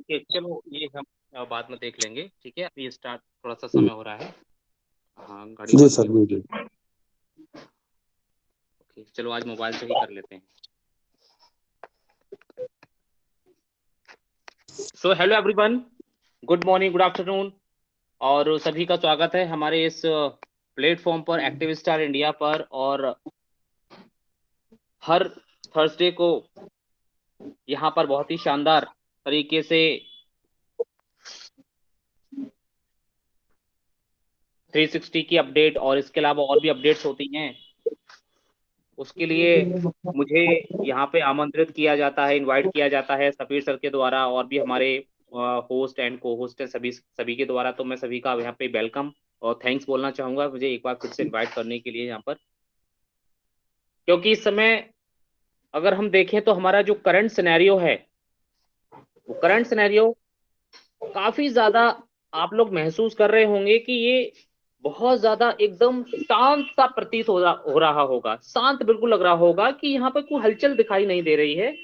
Okay चलो ये हम बाद में देख लेंगे, ठीक है। अभी स्टार्ट थोड़ा सा समय हो रहा है। हाँ गाड़ी जी बंद सर, नहीं जी होगी। जी। ओके चलो आज मोबाइल से ही कर लेते हैं। So hello everyone, good morning, good afternoon, और सभी का स्वागत है हमारे इस प्लेटफॉर्म पर, एक्टिव स्टार इंडिया पर। और हर थर्सडे को यहाँ पर बहुत ही शानदार तरीके से 360 की अपडेट और इसके अलावा और भी अपडेट्स होती हैं। उसके लिए मुझे यहाँ पे आमंत्रित किया जाता है, इनवाइट किया जाता है सफीर सर के द्वारा और भी हमारे होस्ट एंड को होस्ट है सभी सभी के द्वारा। तो मैं सभी का यहाँ पे वेलकम और थैंक्स बोलना चाहूंगा मुझे एक बार फिर से इनवाइट करने के लिए यहाँ पर। क्योंकि इस समय अगर हम देखें तो हमारा जो करंट सिनेरियो है, वो करंट सिनेरियो काफी ज्यादा आप लोग महसूस कर रहे होंगे कि ये बहुत ज्यादा एकदम शांत सा प्रतीत हो रहा होगा, शांत बिल्कुल लग रहा होगा कि यहाँ पर कोई हलचल दिखाई नहीं दे रही है।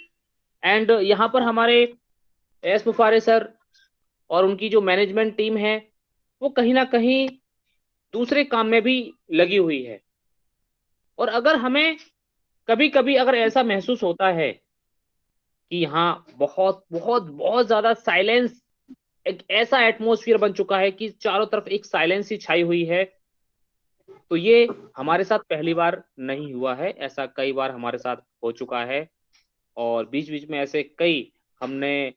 एंड यहाँ पर हमारे एस मुफारे सर और उनकी जो मैनेजमेंट टीम है वो कहीं ना कहीं दूसरे काम में भी लगी हुई है। और अगर हमें कभी कभी अगर ऐसा महसूस होता है कि यहाँ बहुत बहुत बहुत ज्यादा साइलेंस, एक ऐसा एटमोसफियर बन चुका है कि चारों तरफ एक साइलेंस ही छाई हुई है, तो ये हमारे साथ पहली बार नहीं हुआ है, ऐसा कई बार हमारे साथ हो चुका है। और बीच बीच में ऐसे कई हमने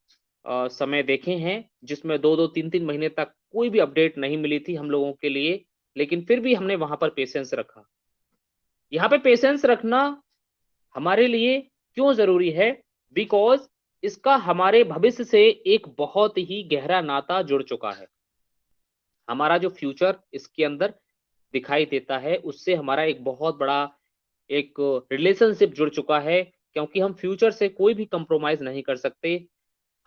समय देखे हैं जिसमें दो दो तीन तीन महीने तक कोई भी अपडेट नहीं मिली थी हम लोगों के लिए, लेकिन फिर भी हमने वहां पर पेशेंस रखा। यहाँ पे पेशेंस रखना हमारे लिए क्यों जरूरी है? बिकॉज इसका हमारे भविष्य से एक बहुत ही गहरा नाता जुड़ चुका है। हमारा जो फ्यूचर इसके अंदर दिखाई देता है उससे हमारा एक बहुत बड़ा एक रिलेशनशिप जुड़ चुका है, क्योंकि हम फ्यूचर से कोई भी कंप्रोमाइज नहीं कर सकते।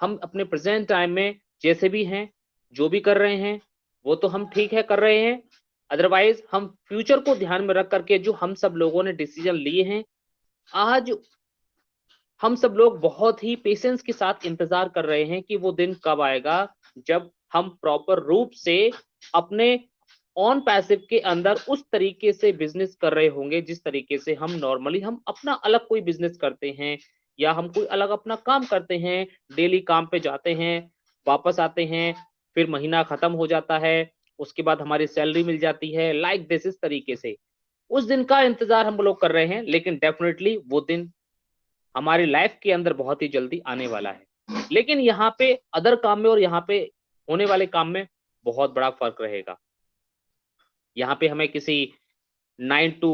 हम अपने प्रेजेंट टाइम में जैसे भी हैं, जो भी कर रहे हैं वो तो हम ठीक है कर रहे हैं। अदरवाइज हम फ्यूचर को ध्यान में रख करके जो हम सब लोगों ने डिसीजन लिए हैं, आज हम सब लोग बहुत ही पेशेंस के साथ इंतजार कर रहे हैं कि वो दिन कब आएगा जब हम प्रॉपर रूप से अपने ऑन पैसिव के अंदर उस तरीके से बिजनेस कर रहे होंगे जिस तरीके से हम नॉर्मली हम अपना अलग कोई बिजनेस करते हैं या हम कोई अलग अपना काम करते हैं। डेली काम पे जाते हैं, वापस आते हैं, फिर महीना खत्म हो जाता है, उसके बाद हमारी सैलरी मिल जाती है, लाइक दिस, इस तरीके से उस दिन का इंतजार हम लोग कर रहे हैं। लेकिन डेफिनेटली वो दिन हमारी लाइफ के अंदर बहुत ही जल्दी आने वाला है। लेकिन यहाँ पे अदर काम में और यहाँ पे होने वाले काम में बहुत बड़ा फर्क रहेगा। यहाँ पे हमें किसी 9 to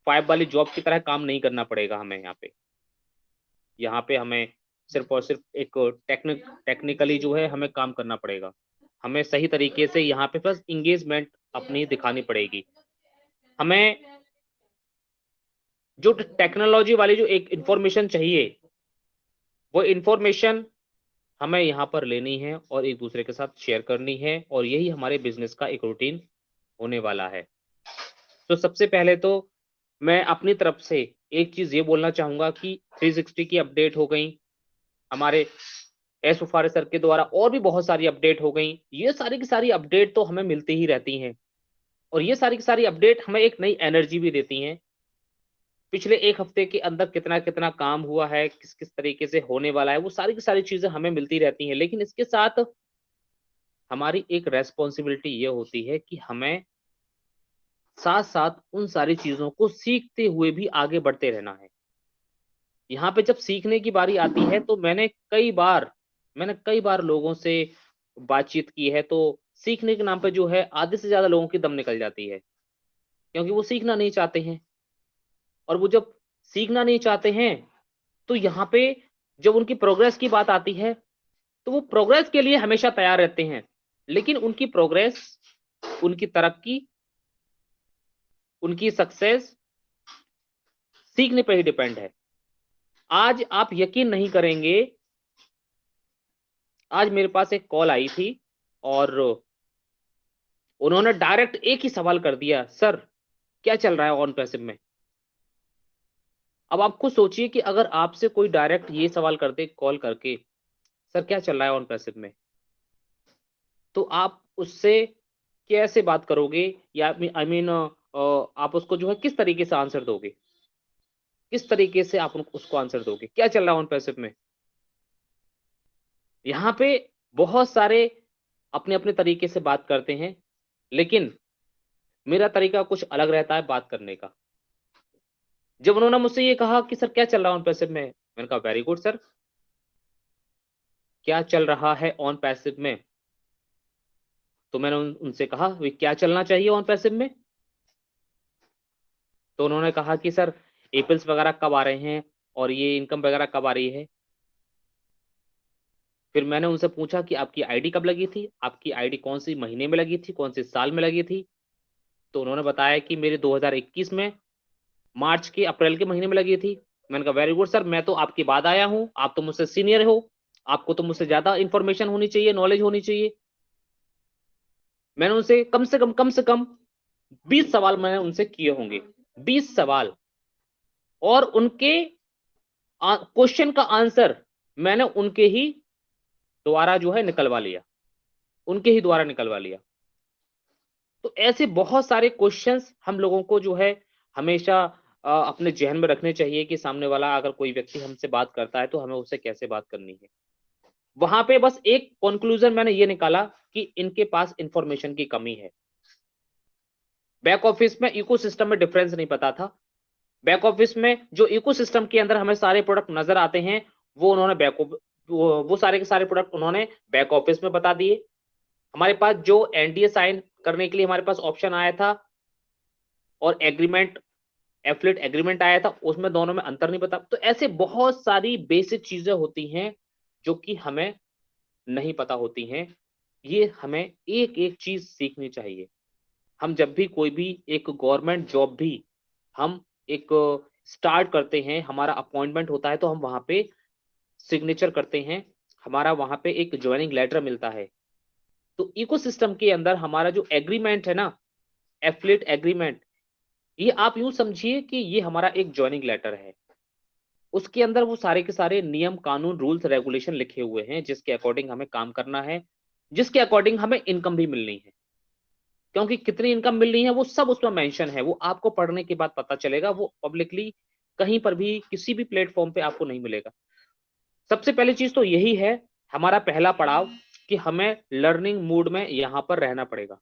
5 वाली जॉब की तरह काम नहीं करना पड़ेगा हमें। यहाँ पे हमें सिर्फ और सिर्फ एक टेक्निकली जो है हमें काम करना पड़ेगा। हमें सही तरीके से यहाँ पे बस इंगेजमेंट अपनी दिखानी पड़ेगी। हमें जो टेक्नोलॉजी वाली जो एक इंफॉर्मेशन चाहिए वो इंफॉर्मेशन हमें यहाँ पर लेनी है और एक दूसरे के साथ शेयर करनी है, और यही हमारे बिजनेस का एक रूटीन होने वाला है। तो सबसे पहले तो मैं अपनी तरफ से एक चीज ये बोलना चाहूंगा कि 360 की अपडेट हो गई, हमारे एस उफारे सर के द्वारा और भी बहुत सारी अपडेट हो गई। ये सारी की सारी अपडेट तो हमें मिलती ही रहती हैं, और ये सारी की सारी अपडेट हमें एक नई एनर्जी भी देती हैं। पिछले एक हफ्ते के अंदर कितना कितना काम हुआ है, किस किस तरीके से होने वाला है, वो सारी की सारी चीजें हमें मिलती रहती हैं। लेकिन इसके साथ हमारी एक रेस्पॉन्सिबिलिटी ये होती है कि हमें साथ साथ उन सारी चीजों को सीखते हुए भी आगे बढ़ते रहना है। यहाँ पे जब सीखने की बारी आती है तो मैंने कई बार लोगों से बातचीत की है, तो सीखने के नाम पे जो है आधे से ज्यादा लोगों की दम निकल जाती है, क्योंकि वो सीखना नहीं चाहते हैं। और वो जब सीखना नहीं चाहते हैं तो यहाँ पे जब उनकी प्रोग्रेस की बात आती है तो वो प्रोग्रेस के लिए हमेशा तैयार रहते हैं, लेकिन उनकी प्रोग्रेस, उनकी तरक्की, उनकी सक्सेस सीखने पर ही डिपेंड है। आज आप यकीन नहीं करेंगे, आज मेरे पास एक कॉल आई थी और उन्होंने डायरेक्ट एक ही सवाल कर दिया, सर क्या चल रहा है ऑन पैसिव में। अब आप खुद सोचिए कि अगर आपसे कोई डायरेक्ट ये सवाल कर दे कॉल करके, सर क्या चल रहा है ऑन पैसिव में, तो आप उससे कैसे बात करोगे, या आई मीन आप उसको जो है किस तरीके से आंसर दोगे, किस तरीके से आप उसको आंसर दोगे, क्या चल रहा है ऑन पैसिव में। यहां पे बहुत सारे अपने अपने तरीके से बात करते हैं, लेकिन मेरा तरीका कुछ अलग रहता है बात करने का। जब उन्होंने मुझसे ये कहा कि सर क्या चल रहा है ऑन पैसिव में, मैंने कहा वेरी गुड सर, क्या चल रहा है ऑन पैसिव में। तो मैंने उनसे कहा वे क्या चलना चाहिए ऑन पैसिव में। तो उन्होंने कहा कि सर एपल्स वगैरह कब आ रहे हैं और ये इनकम वगैरह कब आ रही है। फिर मैंने उनसे पूछा कि आपकी आईडी कब लगी थी, आपकी आईडी कौन सी महीने में लगी थी, कौन से साल में लगी थी। तो उन्होंने बताया कि मेरे 2021 में मार्च के अप्रैल के महीने में लगी थी। मैंने कहा वेरी गुड सर, मैं तो आपके बाद आया हूं, आप तो मुझसे सीनियर हो, आपको तो मुझसे ज्यादा इंफॉर्मेशन होनी चाहिए, नॉलेज होनी चाहिए। मैंने उनसे कम से कम 20 सवाल मैंने उनसे किए होंगे, 20 सवाल, और उनके क्वेश्चन का आंसर मैंने उनके ही द्वारा जो है निकलवा लिया, उनके ही द्वारा निकलवा लिया। तो ऐसे बहुत सारे क्वेश्चंस हम लोगों को जो है हमेशा अपने जहन में रखने चाहिए कि सामने वाला अगर कोई व्यक्ति हमसे बात करता है तो हमें उससे कैसे बात करनी है। वहां पे बस एक कंक्लूजन मैंने ये निकाला कि इनके पास इंफॉर्मेशन की कमी है। बैक ऑफिस में इकोसिस्टम में डिफरेंस नहीं पता था। बैक ऑफिस में जो इकोसिस्टम के अंदर हमें सारे प्रोडक्ट नजर आते हैं, वो उन्होंने वो सारे के सारे प्रोडक्ट उन्होंने बैक ऑफिस में बता दिए। हमारे पास जो एनडीए साइन करने के लिए हमारे पास ऑप्शन आया था और एग्रीमेंट, एफिलिएट एग्रीमेंट आया था, उसमें दोनों में अंतर नहीं पता। तो ऐसे बहुत सारी बेसिक चीजें होती हैं जो कि हमें नहीं पता होती हैं। ये हमें एक एक चीज सीखनी चाहिए। हम जब भी कोई भी एक गवर्नमेंट जॉब भी हम एक स्टार्ट करते हैं, हमारा अपॉइंटमेंट होता है, तो हम वहां पे सिग्नेचर करते हैं, हमारा वहां पे एक ज्वाइनिंग लेटर मिलता है। तो इकोसिस्टम के अंदर हमारा जो एग्रीमेंट है ना, एफिलिएट एग्रीमेंट, ये आप यूं समझिए कि ये हमारा एक ज्वाइनिंग लेटर है। उसके अंदर वो सारे के सारे नियम कानून रूल्स रेगुलेशन लिखे हुए हैं, जिसके अकॉर्डिंग हमें काम करना है, जिसके अकॉर्डिंग हमें इनकम भी मिलनी है। क्योंकि कितनी इनकम मिल रही है वो सब उसमें मेंशन है, वो आपको पढ़ने के बाद पता चलेगा, वो पब्लिकली कहीं पर भी किसी भी प्लेटफॉर्म पे आपको नहीं मिलेगा। सबसे पहली चीज तो यही है, हमारा पहला पड़ाव, कि हमें लर्निंग मोड में यहां पर रहना पड़ेगा।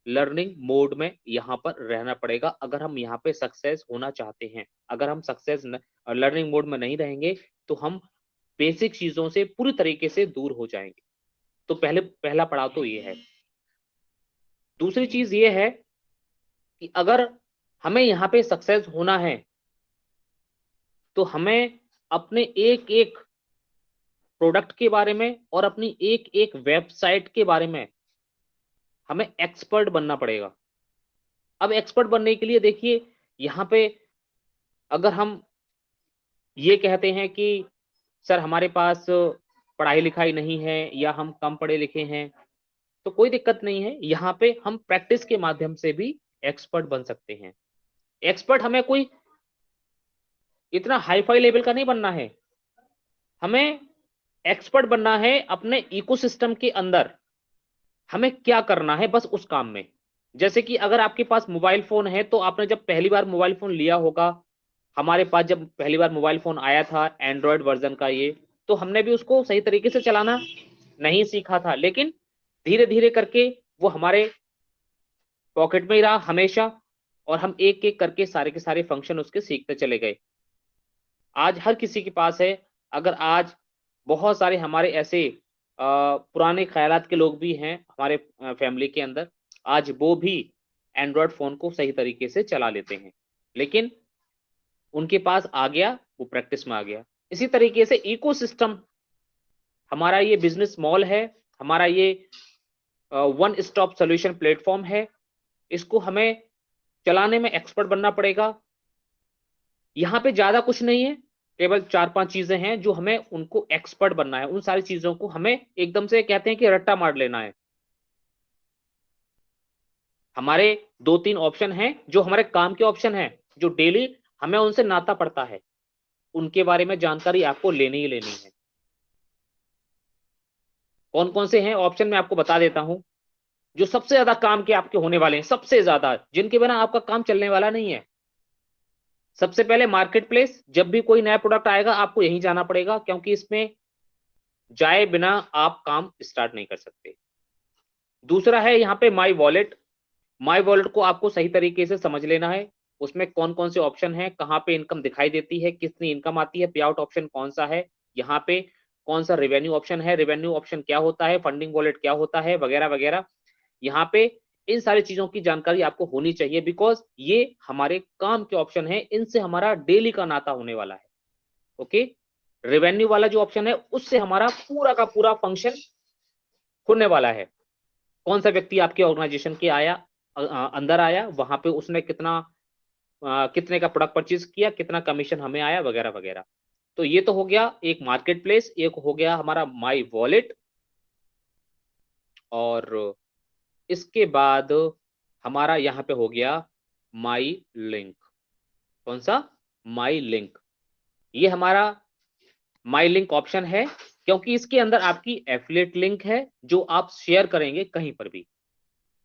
लर्निंग मोड में यहां पर रहना पड़ेगा अगर हम यहाँ पे सक्सेस होना चाहते हैं। अगर हम सक्सेस लर्निंग मोड में नहीं रहेंगे तो हम बेसिक चीजों से पूरी तरीके से दूर हो जाएंगे। तो पहला पड़ाव तो ये है। दूसरी चीज ये है कि अगर हमें यहाँ पे सक्सेस होना है तो हमें अपने एक एक प्रोडक्ट के बारे में और अपनी एक एक वेबसाइट के बारे में हमें एक्सपर्ट बनना पड़ेगा। अब एक्सपर्ट बनने के लिए देखिए, यहाँ पे अगर हम ये कहते हैं कि सर हमारे पास पढ़ाई लिखाई नहीं है या हम कम पढ़े लिखे हैं, तो कोई दिक्कत नहीं है, यहाँ पे हम प्रैक्टिस के माध्यम से भी एक्सपर्ट बन सकते हैं। एक्सपर्ट हमें कोई इतना हाई फाई लेवल का नहीं बनना है, हमें एक्सपर्ट बनना है अपने इकोसिस्टम के अंदर। हमें क्या करना है बस उस काम में। जैसे कि अगर आपके पास मोबाइल फोन है, तो आपने जब पहली बार मोबाइल फोन लिया होगा, हमारे पास जब पहली बार मोबाइल फोन आया था एंड्रॉयड वर्जन का ये, तो हमने भी उसको सही तरीके से चलाना नहीं सीखा था, लेकिन धीरे धीरे करके वो हमारे पॉकेट में ही रहा हमेशा, और हम एक एक करके सारे के सारे फंक्शन उसके सीखते चले गए। आज हर किसी के पास है। अगर आज बहुत सारे हमारे ऐसे पुराने ख्यालात के लोग भी हैं हमारे फैमिली के अंदर, आज वो भी एंड्रॉयड फोन को सही तरीके से चला लेते हैं, लेकिन उनके पास आ गया, वो प्रैक्टिस में आ गया। इसी तरीके से इकोसिस्टम, हमारा ये बिजनेस मॉल है, हमारा ये वन स्टॉप सॉल्यूशन प्लेटफॉर्म है, इसको हमें चलाने में एक्सपर्ट बनना पड़ेगा। यहाँ पे ज्यादा कुछ नहीं है, केवल 4-5 चीजें हैं जो हमें उनको एक्सपर्ट बनना है। उन सारी चीजों को हमें एकदम से कहते हैं कि रट्टा मार लेना है। हमारे 2-3 ऑप्शन हैं जो हमारे काम के ऑप्शन हैं, जो डेली हमें उनसे नाता पड़ता है, उनके बारे में जानकारी आपको लेनी ही लेनी है। कौन कौन से हैं ऑप्शन मैं आपको बता देता हूं, जो सबसे ज्यादा काम के आपके होने वाले हैं, सबसे ज्यादा, जिनके बिना आपका काम चलने वाला नहीं है। सबसे पहले मार्केट प्लेस, जब भी कोई नया प्रोडक्ट आएगा आपको यहीं जाना पड़ेगा, क्योंकि इसमें जाए बिना आप काम स्टार्ट नहीं कर सकते। दूसरा है यहाँ पे माई वॉलेट। माई वॉलेट को आपको सही तरीके से समझ लेना है, उसमें कौन कौन से ऑप्शन है, कहाँ पे इनकम दिखाई देती है, कितनी इनकम आती है, पे आउट ऑप्शन कौन सा है, यहाँ पे कौन सा रेवेन्यू ऑप्शन है, रेवेन्यू ऑप्शन क्या होता है, फंडिंग वॉलेट क्या होता है, वगैरह वगैरह। यहाँ पे इन सारी चीजों की जानकारी आपको होनी चाहिए, बिकॉज ये हमारे काम के ऑप्शन है, इनसे हमारा डेली का नाता होने वाला है। ओके, रेवेन्यू वाला जो ऑप्शन है उससे हमारा पूरा का पूरा फंक्शन होने वाला है। कौन सा व्यक्ति आपके ऑर्गेनाइजेशन के आया, अंदर आया, वहां पे उसने कितने का प्रोडक्ट परचेज किया, कितना कमीशन हमें आया, वगैरह वगैरह। तो ये तो हो गया एक मार्केट प्लेस, एक हो गया हमारा माई वॉलेट, और इसके बाद हमारा यहाँ पे हो गया माई लिंक। कौन सा? माई लिंक। ये हमारा माई लिंक ऑप्शन है, क्योंकि इसके अंदर आपकी एफिलिएट लिंक है, जो आप शेयर करेंगे कहीं पर भी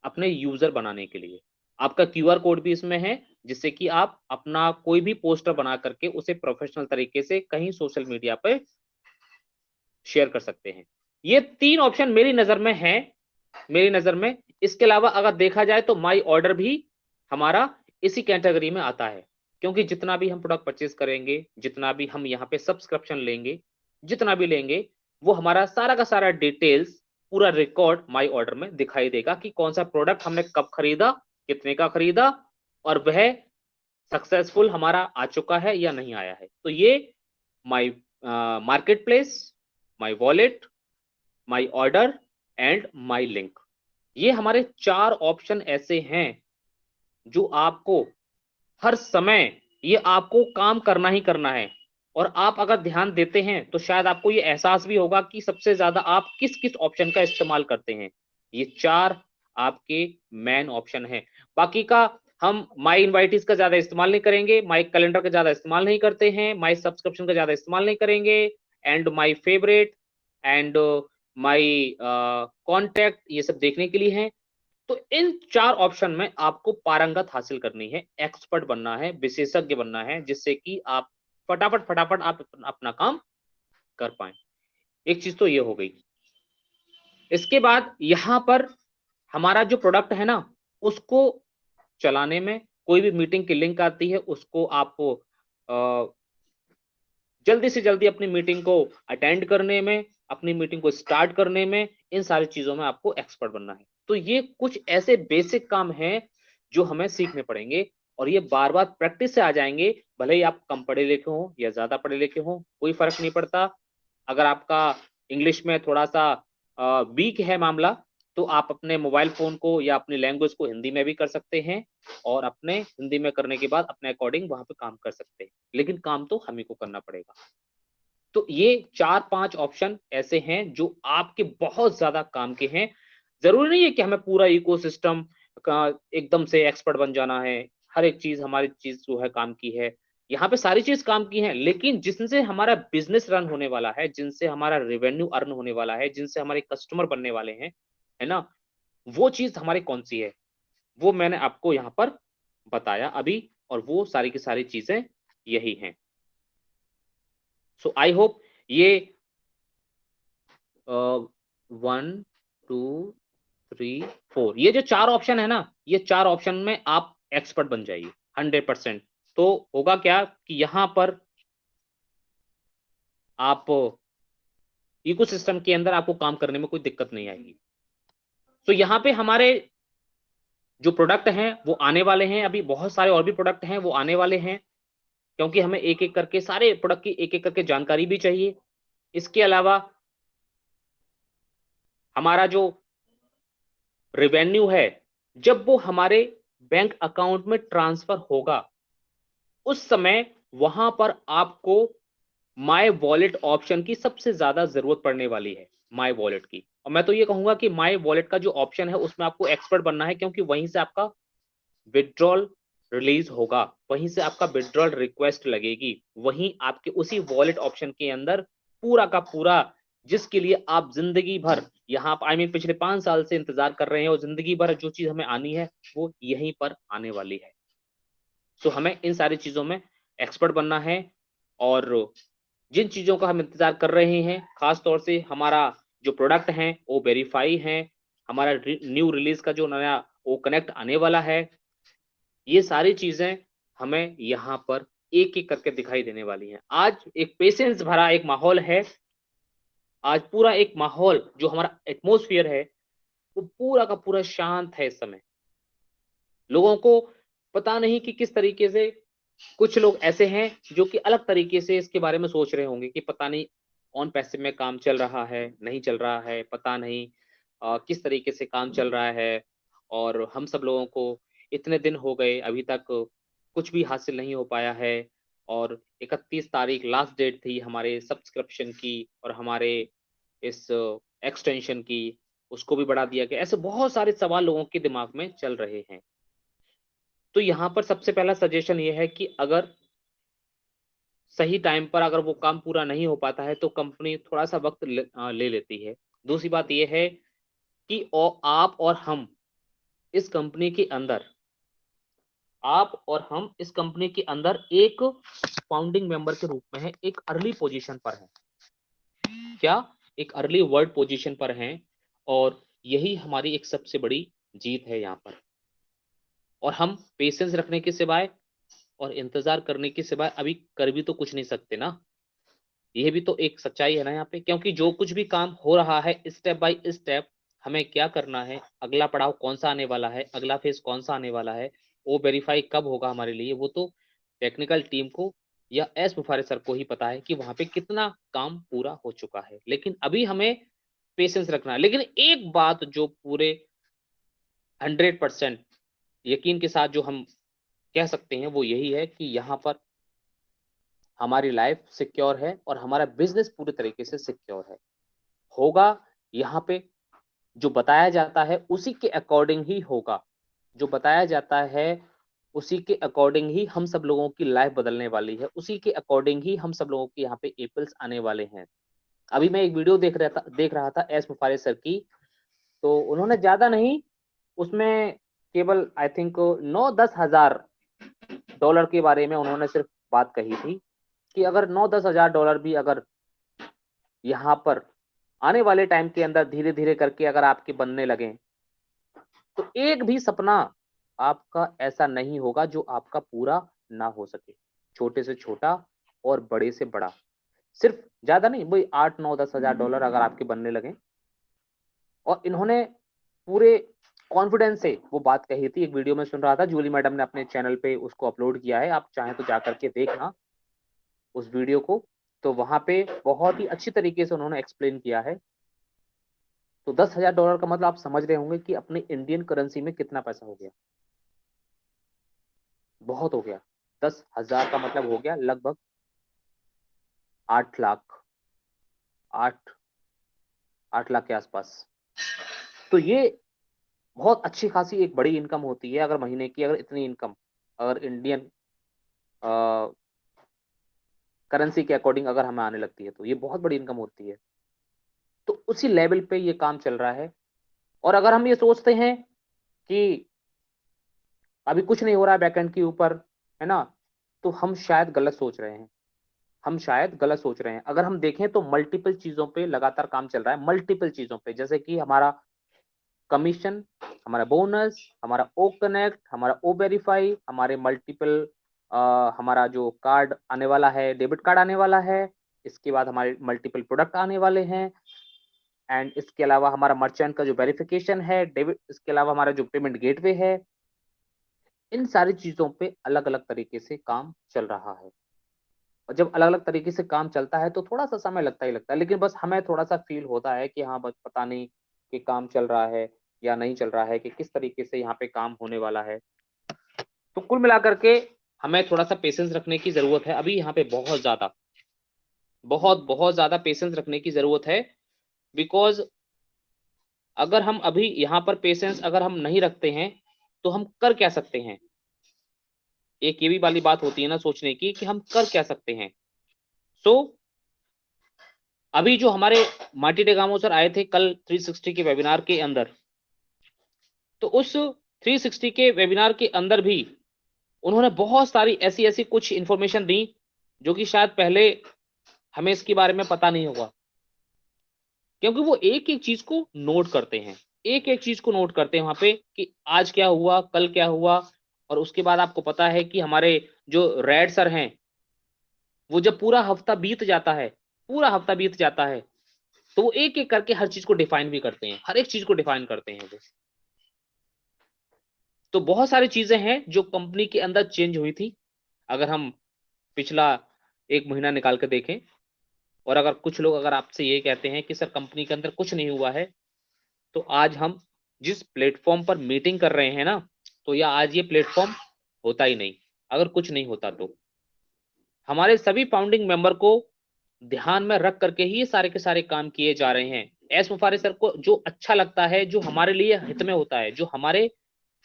अपने यूजर बनाने के लिए। आपका क्यूआर कोड भी इसमें है, जिससे कि आप अपना कोई भी पोस्टर बना करके उसे प्रोफेशनल तरीके से कहीं सोशल मीडिया पर शेयर कर सकते हैं। ये 3 ऑप्शन मेरी नजर में है, मेरी नजर में। इसके अलावा अगर देखा जाए तो माई ऑर्डर भी हमारा इसी कैटेगरी में आता है, क्योंकि जितना भी हम प्रोडक्ट परचेज करेंगे, जितना भी हम यहाँ पे सब्सक्रिप्शन लेंगे, जितना भी लेंगे, वो हमारा सारा का सारा डिटेल्स, पूरा रिकॉर्ड माई ऑर्डर में दिखाई देगा कि कौन सा प्रोडक्ट हमने कब खरीदा, कितने का खरीदा, और वह सक्सेसफुल हमारा आ चुका है या नहीं आया है। तो ये my market place, my wallet, my order and my link, ये हमारे 4 ऑप्शन ऐसे हैं जो आपको हर समय, ये आपको काम करना ही करना है। और आप अगर ध्यान देते हैं तो शायद आपको ये एहसास भी होगा कि सबसे ज्यादा आप किस किस ऑप्शन का इस्तेमाल करते हैं। ये 4 आपके मेन ऑप्शन हैं। बाकी का हम माई इनवाइटीज का ज्यादा इस्तेमाल नहीं करेंगे, माई कैलेंडर का ज्यादा इस्तेमाल नहीं करते हैं, माई सब्सक्रिप्शन का ज्यादा इस्तेमाल नहीं करेंगे, and my favourite and my contact, ये सब देखने के लिए हैं। तो इन 4 ऑप्शन में आपको पारंगत हासिल करनी है, एक्सपर्ट बनना है, विशेषज्ञ बनना है, जिससे कि आप फटाफट फटाफट आप अपना काम कर पाए। एक चीज तो ये हो गई। इसके बाद यहां पर हमारा जो प्रोडक्ट है ना, उसको चलाने में, कोई भी मीटिंग की लिंक आती है उसको आपको जल्दी से जल्दी अपनी मीटिंग को अटेंड करने में, अपनी मीटिंग को स्टार्ट करने में, इन सारी चीजों में आपको एक्सपर्ट बनना है। तो ये कुछ ऐसे बेसिक काम हैं जो हमें सीखने पड़ेंगे, और ये बार बार प्रैक्टिस से आ जाएंगे। भले ही आप कम पढ़े लिखे हो या ज्यादा पढ़े लिखे हो, कोई फर्क नहीं पड़ता। अगर आपका इंग्लिश में थोड़ा सा वीक है मामला, तो आप अपने मोबाइल फोन को या अपनी लैंग्वेज को हिंदी में भी कर सकते हैं, और अपने हिंदी में करने के बाद अपने अकॉर्डिंग वहां पे काम कर सकते हैं, लेकिन काम तो हम ही को करना पड़ेगा। तो ये 4-5 ऑप्शन ऐसे हैं जो आपके बहुत ज्यादा काम के हैं। जरूरी नहीं है कि हमें पूरा इकोसिस्टम का एकदम से एक्सपर्ट बन जाना है, हर एक चीज हमारी चीज जो है काम की है, यहाँ पे सारी चीज काम की है, लेकिन जिनसे हमारा बिजनेस रन होने वाला है, जिनसे हमारा रेवेन्यू अर्न होने वाला है, जिनसे हमारे कस्टमर बनने वाले हैं, है ना, वो चीज हमारी कौन सी है, वो मैंने आपको यहाँ पर बताया अभी, और वो सारी की सारी चीजें यही हैं। सो आई होप ये 1 2 3 4, ये जो 4 ऑप्शन है ना, ये 4 ऑप्शन में आप एक्सपर्ट बन जाइए 100%। तो होगा क्या कि यहां पर आप इकोसिस्टम के अंदर आपको काम करने में कोई दिक्कत नहीं आएगी। तो यहाँ पे हमारे जो प्रोडक्ट हैं वो आने वाले हैं, अभी बहुत सारे और भी प्रोडक्ट हैं वो आने वाले हैं, क्योंकि हमें एक एक करके सारे प्रोडक्ट की एक एक करके जानकारी भी चाहिए। इसके अलावा हमारा जो रेवेन्यू है, जब वो हमारे बैंक अकाउंट में ट्रांसफर होगा, उस समय वहां पर आपको माय वॉलेट ऑप्शन की सबसे ज्यादा जरूरत पड़ने वाली है, माय वॉलेट की। और मैं तो ये कहूंगा कि माय वॉलेट का जो ऑप्शन है उसमें आपको एक्सपर्ट बनना है, क्योंकि वहीं से आपका विड्रॉल रिलीज होगा, वहीं से आपका विड्रॉल रिक्वेस्ट लगेगी, वहीं आपके उसी वॉलेट ऑप्शन के अंदर पूरा का पूरा जिसके लिए आप जिंदगी भर यहाँ आई मीन पिछले 5 साल से इंतजार कर रहे हैं, और जिंदगी भर जो चीज हमें आनी है वो यहीं पर आने वाली है। तो हमें इन सारी चीजों में एक्सपर्ट बनना है, और जिन चीजों का हम इंतजार कर रहे हैं, खास तौर से हमारा जो प्रोडक्ट है वो वेरीफाई है, हमारा न्यू रिलीज का जो नया वो कनेक्ट आने वाला है, ये सारी चीजें हमें यहाँ पर एक एक करके दिखाई देने वाली हैं। आज एक पेशेंस भरा एक माहौल है, आज पूरा एक माहौल जो हमारा एटमोस्फियर है वो पूरा का पूरा शांत है इस समय। लोगों को पता नहीं कि किस तरीके से, कुछ लोग ऐसे हैं जो कि अलग तरीके से इसके बारे में सोच रहे होंगे कि पता नहीं ऑन पैसिव में काम चल रहा है, नहीं चल रहा है, पता नहीं किस तरीके से काम चल रहा है, और हम सब लोगों को इतने दिन हो गए अभी तक कुछ भी हासिल नहीं हो पाया है, और 31 तारीख लास्ट डेट थी हमारे सब्सक्रिप्शन की और हमारे इस एक्सटेंशन की, उसको भी बढ़ा दिया गया। ऐसे बहुत सारे सवाल लोगों के दिमाग में चल रहे हैं। तो यहाँ पर सबसे पहला सजेशन ये है कि अगर सही टाइम पर अगर वो काम पूरा नहीं हो पाता है तो कंपनी थोड़ा सा वक्त ले लेती है। दूसरी बात ये है कि आप और हम इस कंपनी के अंदर, आप और हम इस कंपनी के अंदर एक फाउंडिंग मेंबर के रूप में है, एक अर्ली पोजीशन पर है। क्या? एक अर्ली वर्ड पोजीशन पर हैं, और यही हमारी एक सबसे बड़ी जीत है यहाँ पर। और हम पेशेंस रखने के सिवाय और इंतजार करने के सिवाय अभी कर भी तो कुछ नहीं सकते ना। ये भी तो एक सच्चाई है ना यहाँ पे, क्योंकि जो कुछ भी काम हो रहा है स्टेप बाय स्टेप हमें क्या करना है, अगला पड़ाव कौन सा आने वाला है, अगला फेज कौन सा आने वाला है, वो वेरीफाई कब होगा हमारे लिए, वो तो टेक्निकल टीम को या एस मुफारे सर को ही पता है कि वहां पे कितना काम पूरा हो चुका है। लेकिन अभी हमें पेशेंस रखना है। लेकिन एक बात जो पूरे 100% यकीन के साथ जो हम कह सकते हैं वो यही है कि यहाँ पर हमारी लाइफ सिक्योर है और हमारा बिजनेस पूरे तरीके से सिक्योर है। होगा यहाँ पे जो बताया जाता है उसी के अकॉर्डिंग ही होगा। जो बताया जाता है उसी के अकॉर्डिंग ही हम सब लोगों की लाइफ बदलने वाली है, उसी के अकॉर्डिंग ही हम सब लोगों के यहाँ पे एप्पल्स आने वाले हैं। अभी मैं एक वीडियो देख रहा था एस मुफारे सर की, तो उन्होंने ज्यादा नहीं, उसमें केवल आई थिंक 9-10 हजार डॉलर के बारे में उन्होंने सिर्फ बात कही थी कि अगर 9-10 हजार डॉलर भी अगर यहाँ पर आने वाले टाइम के अंदर धीरे धीरे करके अगर आपके बनने लगे, तो एक भी सपना आपका ऐसा नहीं होगा जो आपका पूरा ना हो सके। छोटे से छोटा और बड़े से बड़ा, सिर्फ ज्यादा नहीं, वही 8-9-10 हजार डॉलर अगर आपके बनने लगे। और इन्होंने पूरे कॉन्फिडेंस से वो बात कही थी। एक वीडियो में सुन रहा था, जूली मैडम ने अपने चैनल पे उसको अपलोड किया है, आप चाहें तो जाकर के देखना उस वीडियो को। तो वहां पे बहुत ही अच्छी तरीके से उन्होंने एक्सप्लेन किया है। तो 10 हजार डॉलर का मतलब आप समझ रहे होंगे कि अपने इंडियन करेंसी में कितना पैसा हो गया। बहुत हो गया। 10 हजार का मतलब हो गया लगभग 8 लाख, 8 8 लाख के आसपास। तो ये बहुत अच्छी खासी एक बड़ी इनकम होती है। अगर महीने की अगर इतनी इनकम अगर इंडियन करेंसी के अकॉर्डिंग अगर हमें आने लगती है तो ये बहुत बड़ी इनकम होती है। तो उसी लेवल पे ये काम चल रहा है। और अगर हम ये सोचते हैं कि अभी कुछ नहीं हो रहा है बैकएंड के ऊपर, है ना, तो हम शायद गलत सोच रहे हैं। हम शायद गलत सोच रहे हैं। अगर हम देखें तो मल्टीपल चीजों पे लगातार काम चल रहा है, मल्टीपल चीजों पे, जैसे कि हमारा कमीशन, हमारा बोनस, हमारा ओ कनेक्ट, हमारा ओ वेरीफाई, हमारे मल्टीपल हमारा जो कार्ड आने वाला है, डेबिट कार्ड आने वाला है, इसके बाद हमारे मल्टीपल प्रोडक्ट आने वाले हैं, एंड इसके अलावा हमारा मर्चेंट का जो वेरिफिकेशन है, डेबिट, इसके अलावा हमारा जो पेमेंट गेटवे है। इन सारी चीजों पे अलग अलग तरीके से काम चल रहा है। और जब अलग अलग तरीके से काम चलता है तो थोड़ा सा समय लगता ही लगता है, लेकिन बस हमें थोड़ा सा फील होता है कि हाँ बस पता नहीं कि काम चल रहा है या नहीं चल रहा है, कि किस तरीके से यहाँ पे काम होने वाला है। तो कुल मिलाकर के हमें थोड़ा सा पेशेंस रखने की जरूरत है अभी यहाँ पे, बहुत ज्यादा, बहुत बहुत ज्यादा पेशेंस रखने की जरूरत है। बिकॉज अगर हम अभी यहाँ पर पेशेंस अगर हम नहीं रखते हैं तो हम कर क्या सकते हैं। एक ये भी वाली बात होती है ना सोचने की कि हम कर क्या सकते हैं। सो अभी जो हमारे मार्टी डेगामो सर आए थे कल 360 के वेबिनार के अंदर, तो उस 360 के वेबिनार के अंदर भी उन्होंने बहुत सारी ऐसी ऐसी कुछ इंफॉर्मेशन दी जो कि शायद पहले हमें इसके बारे में पता नहीं होगा, क्योंकि वो एक एक चीज को नोट करते हैं, एक एक चीज को नोट करते हैं वहां पे कि आज क्या हुआ, कल क्या हुआ। और उसके बाद आपको पता है कि हमारे जो रेड सर हैं, वो जब पूरा हफ्ता बीत जाता है, पूरा हफ्ता बीत जाता है, तो वो एक एक करके हर चीज को डिफाइन भी करते हैं, हर एक चीज को डिफाइन करते हैं वो। तो बहुत सारी चीजें हैं जो कंपनी के अंदर चेंज हुई थी, अगर हम पिछला 1 महीना निकाल के देखें। और अगर कुछ लोग अगर आपसे ये कहते हैं कि सर कंपनी के अंदर कुछ नहीं हुआ है, तो आज हम जिस प्लेटफॉर्म पर मीटिंग कर रहे हैं ना, तो या आज ये प्लेटफॉर्म होता ही नहीं अगर कुछ नहीं होता। तो हमारे सभी फाउंडिंग मेंबर को ध्यान में रख करके ही ये सारे के सारे काम किए जा रहे हैं। एस मुफारिस सर को जो अच्छा लगता है, जो हमारे लिए हित में होता है, जो हमारे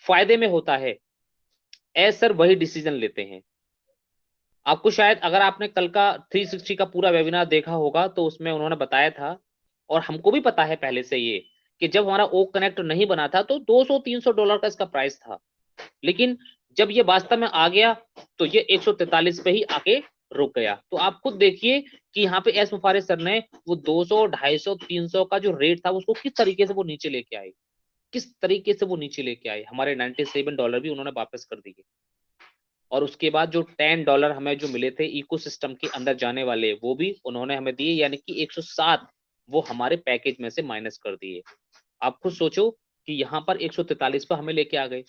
फायदे में होता है, एस सर वही डिसीजन लेते हैं। आपको शायद अगर आपने कल का 360 का पूरा वेबिनार देखा होगा तो उसमें उन्होंने बताया था, और हमको भी पता है पहले से ये, कि जब हमारा ओ कनेक्ट नहीं बना था तो $200-300 का इसका प्राइस था, लेकिन जब ये वास्तव में आ गया तो ये 143 पे ही आके रुक गया। तो आप खुद देखिए कि यहाँ पे एस मुफारिस सर ने वो 200, 250, 300 का जो रेट था उसको किस तरीके से वो नीचे लेके आए, किस तरीके से वो नीचे लेके आए। हमारे $97 भी उन्होंने वापस कर दिए, और उसके बाद जो $10 हमें जो मिले थे इकोसिस्टम के अंदर जाने वाले, वो भी उन्होंने हमें दिए, यानी कि 107 वो हमारे पैकेज में से माइनस कर दिए। आप खुद सोचो कि यहाँ पर 143 पर हमें लेके आ गए।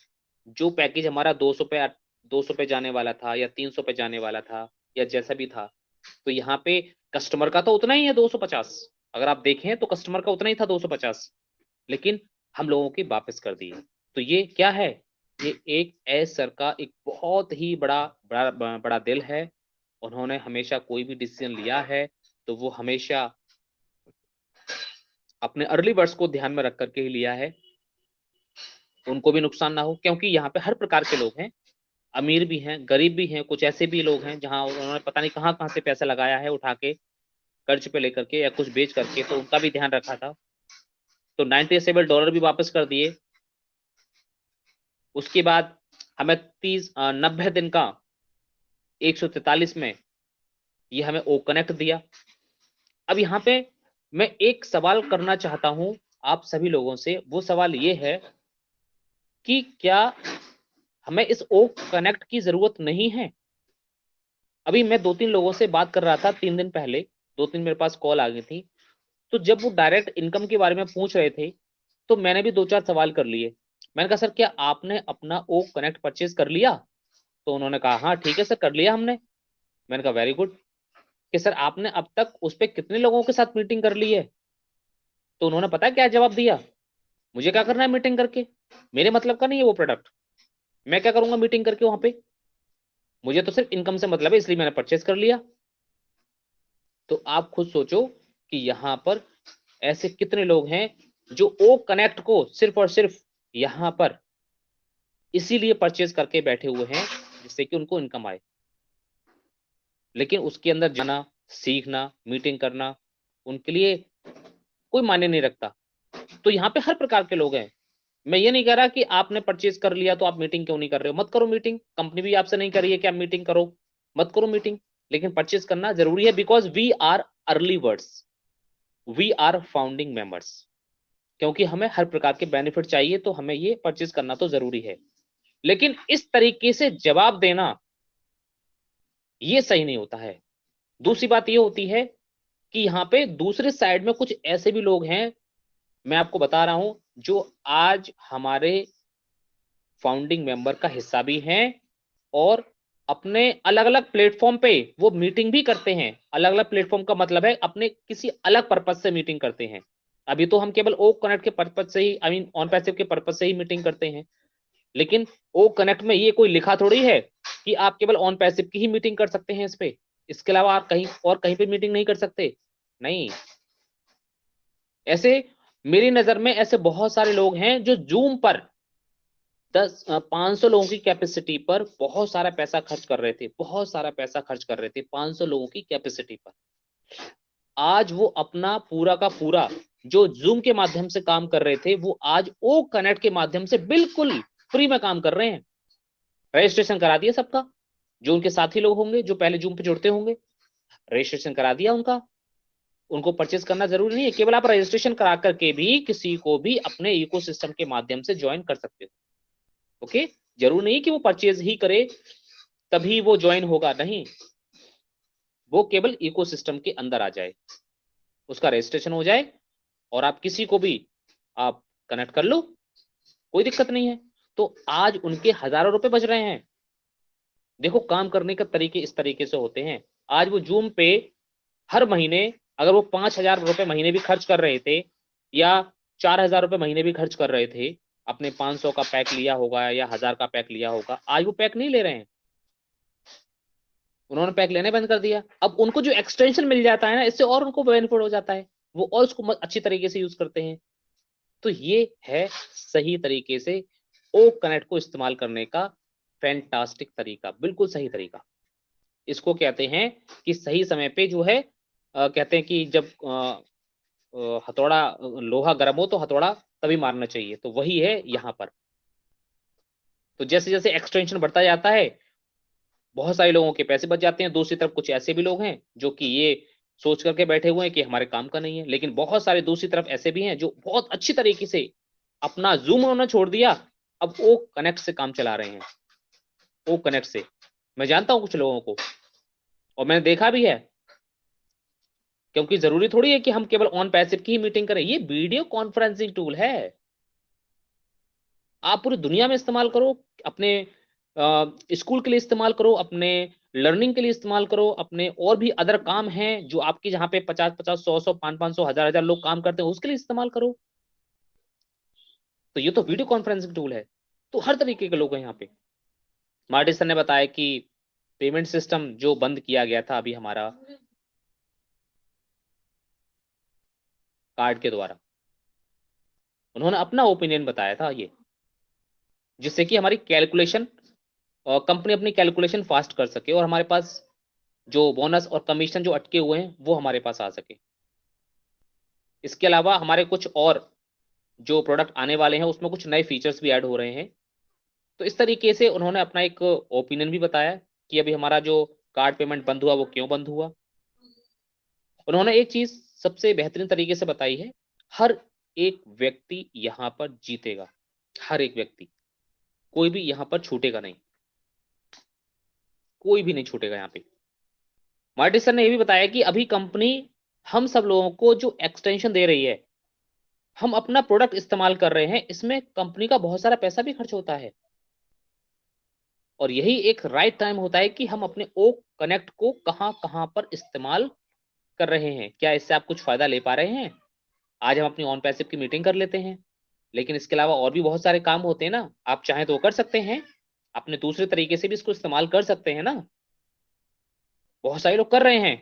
जो पैकेज हमारा 200 पे जाने वाला था, या 300 पे जाने वाला था, या जैसा भी था, तो यहाँ पे कस्टमर का तो उतना ही है 250। अगर आप देखें तो कस्टमर का उतना ही था 250, लेकिन हम लोगों की वापस कर दी। तो ये क्या है, ये एक एस सर का एक बहुत ही बड़ा बड़ा बड़ा दिल है। उन्होंने हमेशा कोई भी डिसीजन लिया है तो वो हमेशा अपने अर्ली बर्ड्स को ध्यान में रख करके ही लिया है, उनको भी नुकसान ना हो। क्योंकि यहाँ पे हर प्रकार के लोग हैं, अमीर भी हैं, गरीब भी हैं, कुछ ऐसे भी लोग हैं जहां उन्होंने पता नहीं कहाँ कहाँ से पैसा लगाया है उठा के, कर्ज पे लेकर के या कुछ बेच करके, तो उनका भी ध्यान रखा था। तो $97 भी वापस कर दिए। उसके बाद हमें 90 दिन का 143 में ये हमें ओ कनेक्ट दिया। अब यहाँ पे मैं एक सवाल करना चाहता हूं आप सभी लोगों से, वो सवाल ये है कि क्या हमें इस ओ कनेक्ट की जरूरत नहीं है? अभी मैं 2-3 लोगों से बात कर रहा था 3 दिन पहले, 2-3 मेरे पास कॉल आ गई थी। तो जब वो डायरेक्ट इनकम के बारे में पूछ रहे थे, तो मैंने भी 2-4 सवाल कर लिए। मैंने कहा सर क्या आपने अपना ओ कनेक्ट परचेज कर लिया? तो उन्होंने कहा हाँ ठीक है सर कर लिया हमने। मैंने कहा वेरी गुड। कि सर आपने अब तक उस पर कितने लोगों के साथ मीटिंग कर ली है? तो उन्होंने पता है क्या जवाब दिया, मुझे क्या करना है मीटिंग करके, मेरे मतलब का नहीं है वो प्रोडक्ट, मैं क्या करूंगा मीटिंग करके वहां पे, मुझे तो सिर्फ इनकम से मतलब है इसलिए मैंने परचेज कर लिया। तो आप खुद सोचो कि यहाँ पर ऐसे कितने लोग हैं जो ओ कनेक्ट को सिर्फ और सिर्फ यहाँ पर इसीलिए परचेज करके बैठे हुए हैं जिससे कि उनको इनकम आए, लेकिन उसके अंदर जाना, सीखना, मीटिंग करना उनके लिए कोई मायने नहीं रखता। तो यहाँ पे हर प्रकार के लोग हैं। मैं ये नहीं कह रहा कि आपने परचेज कर लिया तो आप मीटिंग क्यों नहीं कर रहे हो, मत करो मीटिंग, कंपनी भी आपसे नहीं कर रही है कि आप मीटिंग करो, मत करो मीटिंग, लेकिन परचेज करना जरूरी है। Because we are early birds, we are founding members, क्योंकि हमें हर प्रकार के बेनिफिट चाहिए, तो हमें ये परचेज करना तो जरूरी है। लेकिन इस तरीके से जवाब देना ये सही नहीं होता है। दूसरी बात ये होती है कि यहाँ पे दूसरे साइड में कुछ ऐसे भी लोग हैं, मैं आपको बता रहा हूं, जो आज हमारे फाउंडिंग मेंबर का हिस्सा भी हैं, और अपने अलग अलग प्लेटफॉर्म पे वो मीटिंग भी करते हैं। अलग अलग प्लेटफॉर्म का मतलब है अपने किसी अलग पर्पज से मीटिंग करते हैं। अभी तो हम केवल ओ कनेक्ट के पर्पज से ही, आई मीन ऑन पैसिव के पर्पज से ही मीटिंग करते हैं, लेकिन ओ कनेक्ट में ये कोई लिखा थोड़ी है कि आप केवल ऑन पैसिव की ही मीटिंग कर सकते हैं इस पे, इसके अलावा आप कहीं और कहीं पे मीटिंग नहीं कर सकते। नहीं, ऐसे मेरी नजर में ऐसे बहुत सारे लोग हैं जो जूम पर 500 लोगों की कैपेसिटी पर बहुत सारा पैसा खर्च कर रहे थे, बहुत सारा पैसा खर्च कर रहे थे 500 लोगों की कैपेसिटी पर। आज वो अपना पूरा का पूरा जो जूम के माध्यम से काम कर रहे थे वो आज ओ कनेक्ट के माध्यम से बिल्कुल फ्री में काम कर रहे हैं। रजिस्ट्रेशन करा दिया सबका, जो उनके साथी लोग होंगे जो पहले जूम पे जुड़ते होंगे, रजिस्ट्रेशन करा दिया उनका। उनको परचेज करना जरूरी नहीं है, केवल आप रजिस्ट्रेशन करा करके भी किसी को भी अपने इकोसिस्टम के माध्यम से ज्वाइन कर सकते हो। ओके, जरूर नहीं कि वो परचेज ही करे तभी वो ज्वाइन होगा, नहीं, वो केवल इकोसिस्टम के अंदर आ जाए, उसका रजिस्ट्रेशन हो जाए और आप किसी को भी आप कनेक्ट कर लो, कोई दिक्कत नहीं है। तो आज उनके हजारों रुपए बच रहे हैं। देखो काम करने के तरीके इस तरीके से होते हैं। आज वो जूम पे हर महीने अगर वो 5,000 रुपए महीने भी खर्च कर रहे थे या 4,000 रुपए महीने भी खर्च कर रहे थे, अपने 500 का पैक लिया होगा या 1,000 का पैक लिया होगा, आज वो पैक नहीं ले रहे हैं, उन्होंने पैक लेने बंद कर दिया। अब उनको जो एक्सटेंशन मिल जाता है ना, इससे और उनको बेनिफिट हो जाता है, वो और उसको अच्छी तरीके से यूज करते हैं। तो ये है सही तरीके से ओ कनेक्ट को इस्तेमाल करने का फैंटास्टिक तरीका, बिल्कुल सही तरीका। इसको कहते हैं कि सही समय पे जो है कहते हैं कि जब हथौड़ा लोहा गर्म हो तो हथौड़ा तभी मारना चाहिए, तो वही है यहां पर। तो जैसे जैसे एक्सटेंशन बढ़ता जाता है, बहुत सारे लोगों के पैसे बच जाते हैं। दूसरी तरफ कुछ ऐसे भी लोग हैं जो कि ये सोच करके बैठे हुए हैं कि हमारे काम का नहीं है, लेकिन बहुत सारे दूसरी तरफ ऐसे भी हैं जो बहुत अच्छी तरीके से अपना जूम होना छोड़ दिया, अब ओ कनेक्ट से काम चला रहे हैं। ओ कनेक्ट से मैं जानता हूं कुछ लोगों को और मैंने देखा भी है, क्योंकि जरूरी थोड़ी है कि हम केवल ऑन पैसिव की ही मीटिंग करें, ये वीडियो कॉन्फ्रेंसिंग टूल है, आप पूरी दुनिया में इस्तेमाल करो, अपने स्कूल के लिए इस्तेमाल करो, अपने लर्निंग के लिए इस्तेमाल करो, अपने और भी अदर काम हैं जो आपके जहां पे 50-50, 100-100, 500-500, 1000-1000 लोग काम करते हैं, उसके लिए इस्तेमाल करो। तो ये तो वीडियो कॉन्फ्रेंसिंग टूल है, तो हर तरीके के लोग हैं यहाँ पे। मार्टी सर ने बताया कि पेमेंट सिस्टम जो बंद किया गया था अभी हमारा कार्ड के द्वारा, उन्होंने अपना ओपिनियन बताया था ये, जिससे कि हमारी कैलकुलेशन कंपनी अपनी कैलकुलेशन फास्ट कर सके और हमारे पास जो बोनस और कमीशन जो अटके हुए हैं वो हमारे पास आ सके। इसके अलावा हमारे कुछ और जो प्रोडक्ट आने वाले हैं उसमें कुछ नए फीचर्स भी ऐड हो रहे हैं। तो इस तरीके से उन्होंने अपना एक ओपिनियन भी बताया कि अभी हमारा जो कार्ड पेमेंट बंद हुआ वो क्यों बंद हुआ। उन्होंने एक चीज सबसे बेहतरीन तरीके से बताई है, हर एक व्यक्ति यहां पर जीतेगा, हर एक व्यक्ति, कोई भी यहां पर छूटेगा नहीं, कोई भी नहीं छूटेगा यहाँ पे। मार्टी सर ने यह भी बताया कि अभी कंपनी हम सब लोगों को जो एक्सटेंशन दे रही है, हम अपना प्रोडक्ट इस्तेमाल कर रहे हैं, इसमें कंपनी का बहुत सारा पैसा भी खर्च होता है और यही एक राइट टाइम होता है कि हम अपने ओ कनेक्ट को कहां कहां पर इस्तेमाल कर रहे हैं। क्या इससे आप कुछ फायदा ले पा रहे हैं? आज हम अपनी ऑन पैसिव की मीटिंग कर लेते हैं, लेकिन इसके अलावा और भी बहुत सारे काम होते हैं ना, आप चाहें तो कर सकते हैं, अपने दूसरे तरीके से भी इसको इस्तेमाल कर सकते हैं ना। बहुत सारे लोग कर रहे हैं,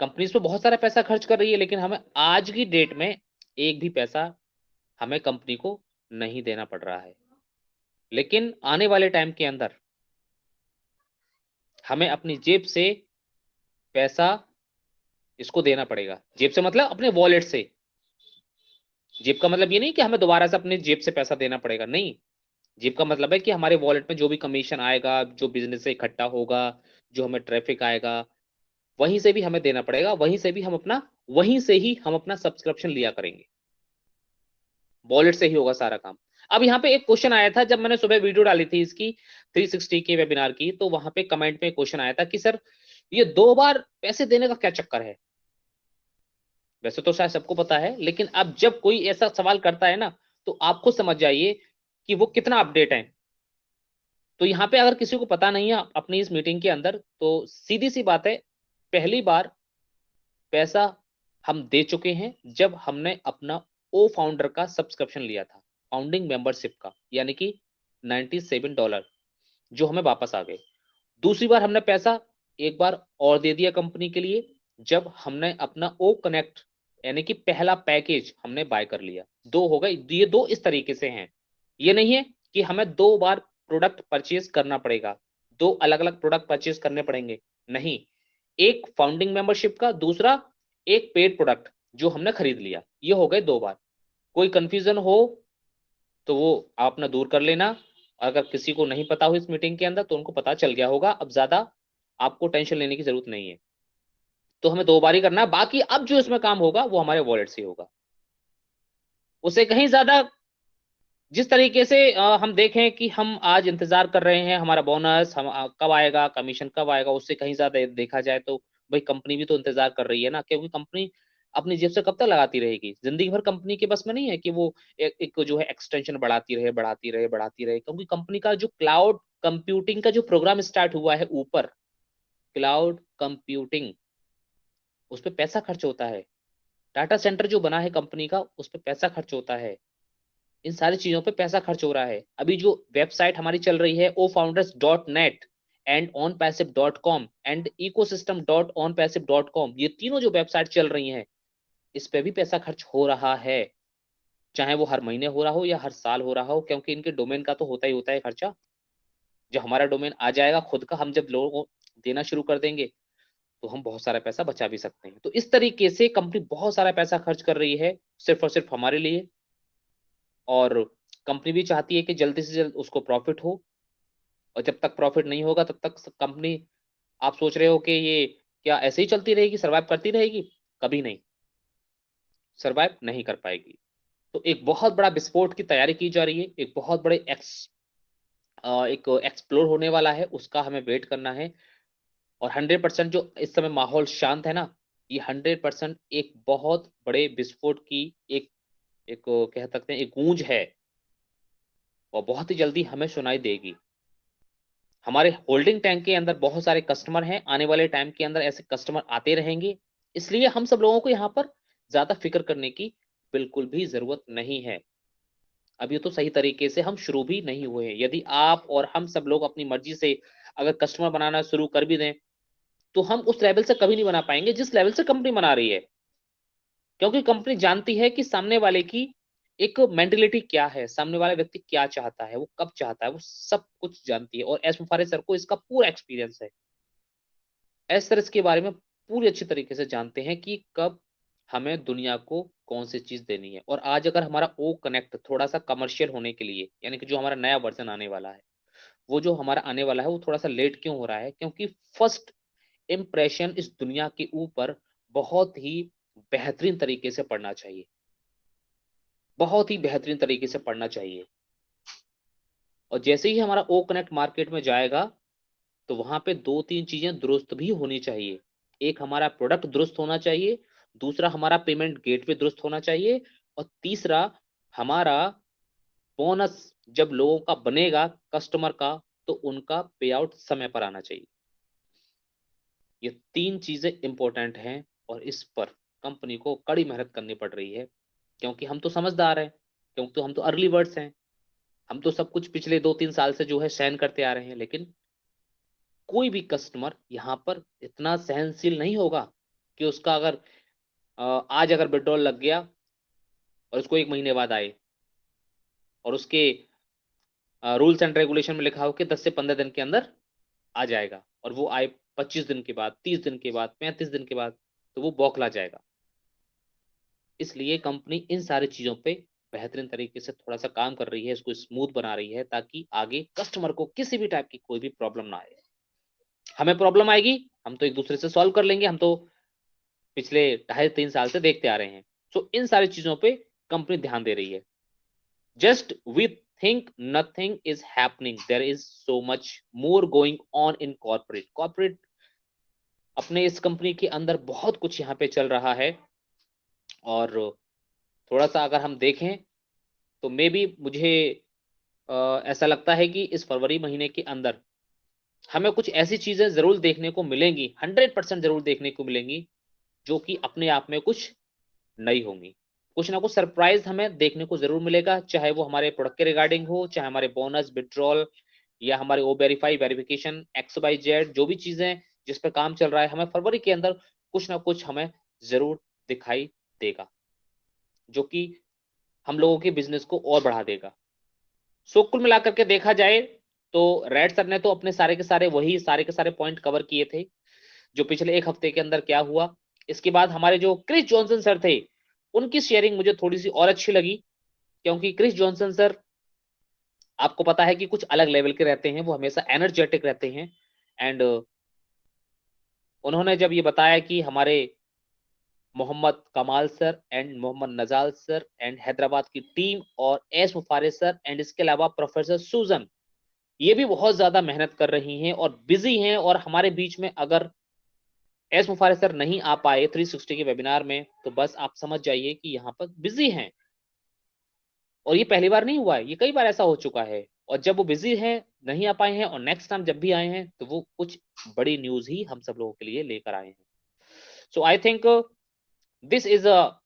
कंपनीज पे बहुत सारा पैसा खर्च कर रही है, लेकिन हमें आज की डेट में एक भी पैसा हमें कंपनी को नहीं देना पड़ रहा है। लेकिन आने वाले टाइम के अंदर हमें अपनी जेब से पैसा इसको देना पड़ेगा। जेब से मतलब अपने वॉलेट से। जेब का मतलब ये नहीं कि हमें दोबारा से अपने जेब से पैसा देना पड़ेगा, नहीं। जेब का मतलब है कि हमारे वॉलेट में जो भी कमीशन आएगा, जो बिजनेस से इकट्ठा होगा, जो हमें ट्रैफिक आएगा, वहीं से भी हमें देना पड़ेगा, वहीं से ही हम अपना सब्सक्रिप्शन लिया करेंगे, वॉलेट से ही होगा सारा काम। अब यहाँ पे एक क्वेश्चन आया था जब मैंने सुबह वीडियो डाली थी इसकी 360 के वेबिनार की, तो वहां पे कमेंट में क्वेश्चन आया था कि सर ये 2 बार पैसे देने का क्या चक्कर है? वैसे तो शायद सबको पता है, लेकिन अब जब कोई ऐसा सवाल करता है ना, तो आप खुद समझ जाइए कि वो कितना अपडेट है। तो यहाँ पे अगर किसी को पता नहीं है अपनी इस मीटिंग के अंदर, तो सीधी सी बात है, पहली बार पैसा हम दे चुके हैं जब हमने अपना ओ फाउंडर का सब्सक्रिप्शन लिया था, फाउंडिंग मेंबरशिप का, यानी कि $97 जो हमें वापस आ गए। दूसरी बार हमने पैसा एक बार और दे दिया कंपनी के लिए जब हमने अपना ओ कनेक्ट यानी कि पहला पैकेज हमने बाय कर लिया। दो हो गए, ये दो इस तरीके से हैं। ये नहीं है कि हमें 2 बार प्रोडक्ट परचेज करना पड़ेगा, 2 अलग अलग प्रोडक्ट परचेज करने पड़ेंगे, नहीं। एक फाउंडिंग मेंबरशिप का, दूसरा एक पेड प्रोडक्ट जो हमने खरीद लिया, ये हो गए 2 बार। कोई कंफ्यूजन हो तो वो आप अपना दूर कर लेना, अगर किसी को नहीं पता हो इस मीटिंग के अंदर तो उनको पता चल गया होगा, अब ज्यादा आपको टेंशन लेने की जरूरत नहीं है। तो हमें 2 बार ही करना है, बाकी अब जो इसमें काम होगा वो हमारे वॉलेट से होगा, उससे कहीं ज्यादा। जिस तरीके से हम देखें कि हम आज इंतजार कर रहे हैं हमारा बोनस हम कब आएगा, कमीशन कब आएगा, उससे कहीं ज्यादा देखा जाए तो भाई कंपनी भी तो इंतजार कर रही है ना, क्योंकि कंपनी अपनी जेब से कब तक लगाती रहेगी, जिंदगी भर कंपनी के बस में नहीं है कि वो एक जो है एक्सटेंशन बढ़ाती रहे बढ़ाती रहे बढ़ाती रहे, क्योंकि कंपनी का जो क्लाउड कंप्यूटिंग का जो प्रोग्राम स्टार्ट हुआ है ऊपर, क्लाउड कंप्यूटिंग, उस पर पैसा खर्च होता है। डाटा सेंटर जो बना है कंपनी का, उस पर पैसा खर्च होता है, इन सारी चीजों पे पैसा खर्च हो रहा है। अभी जो वेबसाइट हमारी चल रही है ofounders.net and onpassive.com and ecosystem.onpassive.com, ये तीनों जो वेबसाइट चल रही हैं, इस पे भी पैसा खर्च हो रहा है, चाहे वो हर महीने हो रहा हो या हर साल हो रहा हो, क्योंकि इनके डोमेन का तो होता ही होता है खर्चा। जब हमारा डोमेन आ जाएगा खुद का, हम जब लोगों को देना शुरू कर देंगे तो हम बहुत सारा पैसा बचा भी सकते हैं। तो इस तरीके से कंपनी बहुत सारा पैसा खर्च कर रही है सिर्फ और सिर्फ हमारे लिए, और कंपनी भी चाहती है कि जल्दी से जल्द उसको प्रॉफिट हो, और जब तक प्रॉफिट नहीं होगा तब तक कंपनी, आप सोच रहे हो कि ये क्या ऐसे ही चलती रहेगी, सर्वाइव करती रहेगी? कभी नहीं, सर्वाइव नहीं कर पाएगी। तो एक बहुत बड़ा विस्फोट की तैयारी की जा रही है, एक बहुत बड़े एक एक्सप्लोर होने वाला है, उसका हमें वेट करना है। और 100% जो इस समय माहौल शांत है ना, ये 100% एक बहुत बड़े विस्फोट की एक एक कह सकते हैं एक गूंज है, और बहुत ही जल्दी हमें सुनाई देगी। हमारे होल्डिंग टैंक के अंदर बहुत सारे कस्टमर हैं, आने वाले टाइम के अंदर ऐसे कस्टमर आते रहेंगे, इसलिए हम सब लोगों को यहाँ पर ज्यादा फिक्र करने की बिल्कुल भी जरूरत नहीं है। अभी तो सही तरीके से हम शुरू भी नहीं हुए हैं। यदि आप और हम सब लोग अपनी मर्जी से अगर कस्टमर बनाना शुरू कर भी दें, तो हम उस लेवल से कभी नहीं बना पाएंगे जिस लेवल से कंपनी बना रही है, क्योंकि कंपनी जानती है कि सामने वाले की एक मेंटेलिटी क्या है, सामने वाला व्यक्ति क्या चाहता है, वो कब चाहता है, वो सब कुछ जानती है। और एस मुफारे सर को इसका पूरा एक्सपीरियंस है, एस सर इसके बारे में पूरी अच्छी तरीके से जानते हैं कि कब हमें दुनिया को कौन सी चीज देनी है। और आज अगर हमारा ओ कनेक्ट थोड़ा सा कमर्शियल होने के लिए, यानी कि जो हमारा नया वर्जन आने वाला है, वो जो हमारा आने वाला है वो थोड़ा सा लेट क्यों हो रहा है, क्योंकि फर्स्ट इंप्रेशन इस दुनिया के ऊपर बहुत ही बेहतरीन तरीके से पढ़ना चाहिए, बहुत ही बेहतरीन तरीके से पढ़ना चाहिए। और जैसे ही हमारा ओ कनेक्ट मार्केट में जाएगा, तो वहां पे 2-3 चीजें दुरुस्त भी होनी चाहिए। एक हमारा प्रोडक्ट दुरुस्त होना चाहिए, दूसरा हमारा पेमेंट गेटवे दुरुस्त होना चाहिए, और तीसरा हमारा बोनस जब लोगों का बनेगा कस्टमर का, तो उनका पे आउट समय पर आना चाहिए। ये 3 चीजें इंपॉर्टेंट हैं, और इस पर कंपनी को कड़ी मेहनत करनी पड़ रही है, क्योंकि हम तो समझदार हैं, क्योंकि हम तो अर्ली बर्ड्स हैं, हम तो सब कुछ पिछले 2-3 साल से जो है सहन करते आ रहे हैं। लेकिन कोई भी कस्टमर यहाँ पर इतना सहनशील नहीं होगा कि उसका अगर आज अगर विड्रॉल लग गया और उसको 1 महीने बाद आए, और उसके रूल्स एंड रेगुलेशन में लिखा हो कि 10 से 15 दिन के अंदर आ जाएगा, और वो आए 25 दिन के बाद, 30 दिन के बाद, 35 दिन के बाद, तो वो बौखला जाएगा। इसलिए कंपनी इन सारी चीजों पे बेहतरीन तरीके से थोड़ा सा काम कर रही है, इसको स्मूथ बना रही है, ताकि आगे कस्टमर को किसी भी टाइप की कोई भी प्रॉब्लम ना आए। हमें प्रॉब्लम आएगी, हम तो एक दूसरे से सॉल्व कर लेंगे, हम तो पिछले 2.5-3 साल से देखते आ रहे हैं। सो इन सारी चीजों पे कंपनी ध्यान दे रही है। Just we think nothing is happening, there is so much more going on in corporate. Corporate अपने इस कंपनी के अंदर बहुत कुछ यहाँ पे चल रहा है, और थोड़ा सा अगर हम देखें तो मे बी मुझे ऐसा लगता है कि इस फरवरी महीने के अंदर हमें कुछ ऐसी चीजें जरूर देखने को मिलेंगी, 100% जरूर देखने को मिलेंगी, जो कि अपने आप में कुछ नई होंगी। कुछ ना कुछ सरप्राइज हमें देखने को जरूर मिलेगा, चाहे वो हमारे प्रोडक्ट के रिगार्डिंग हो, चाहे हमारे बोनस विड्रॉल, या हमारे ओ वेरीफाई वेरिफिकेशन XYZ, जो भी चीजें जिस पर काम चल रहा है, हमें फरवरी के अंदर कुछ ना कुछ हमें जरूर दिखाई देगा, जो कि हम लोगों के बिजनेस को और बढ़ा देगा। सो कुल मिलाकर के देखा जाए तो रेड सर ने तो अपने सारे के सारे पॉइंट कवर किए थे। जो पिछले 1 हफ्ते के अंदर क्या हुआ, इसके बाद हमारे जो क्रिस जॉनसन सर थे, उनकी शेयरिंग मुझे थोड़ी सी और अच्छी लगी, क्योंकि क्रिस जॉनसन सर आपको पता है कि कुछ अलग लेवल के रहते हैं, वो हमेशा एनर्जेटिक रहते हैं। एंड उन्होंने जब ये बताया कि हमारे Mohammed Kamal sir and Mohammed Najal sir and Hyderabad की टीम और एस मुफारे सर एंड इसके अलावा प्रोफेसर सूजन, ये भी बहुत ज्यादा मेहनत कर रही हैं और बिजी हैं, और हमारे बीच में अगर एस मुफारे सर नहीं आ पाए 360 के वेबिनार में, तो बस आप समझ जाइए कि यहाँ पर बिजी हैं। और ये पहली बार नहीं हुआ है, ये कई बार ऐसा हो चुका है। और जब वो बिजी हैं, नहीं आ पाए हैं, और नेक्स्ट टाइम जब भी आए हैं तो वो कुछ बड़ी न्यूज ही हम सब लोगों के लिए लेकर आए हैं। So I think this is a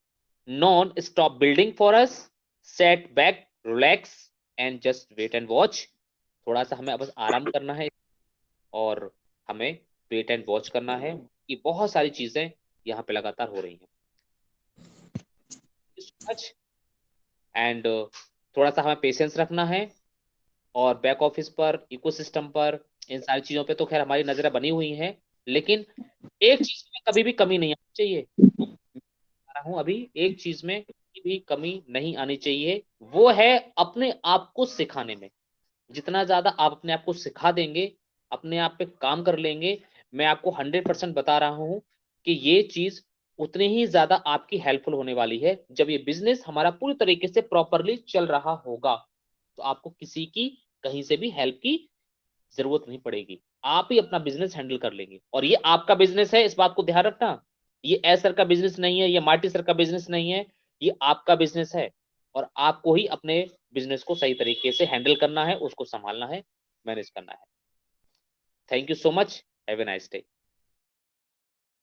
non stop building for us. Set back, relax and just wait and watch. थोड़ा सा हमें बस आराम करना है और हमें वेट एंड वॉच करना है कि बहुत सारी चीजें यहाँ पे लगातार हो रही हैं। एंड थोड़ा सा हमें पेशेंस रखना है, और बैक ऑफिस पर, इकोसिस्टम पर, इन सारी चीजों पे तो खैर हमारी नजरें बनी हुई हैं, लेकिन एक चीज में कभी भी कमी नहीं आनी चाहिए। रहा हूं अभी, एक चीज में कभी भी कमी नहीं आनी चाहिए, वो है अपने आप को सिखाने में। जितना ज्यादा आप अपने आप को सिखा देंगे, अपने आप पे काम कर लेंगे, मैं आपको 100% बता रहा हूं कि ये चीज उतनी ही ज्यादा आपकी हेल्पफुल होने वाली है। जब ये बिजनेस हमारा पूरी तरीके से प्रॉपरली चल रहा होगा, तो आपको किसी की कहीं से भी हेल्प की जरूरत नहीं पड़ेगी, आप ही अपना बिजनेस हैंडल कर लेंगे। और ये आपका बिजनेस है, इस बात को ध्यान रखना। ये एस सर का बिजनेस नहीं है, ये मार्टी सर का बिजनेस नहीं है, ये आपका बिजनेस है। और आपको ही अपने बिजनेस को सही तरीके से हैंडल करना है, उसको संभालना है, मैनेज करना है। Thank you so much, have a nice day.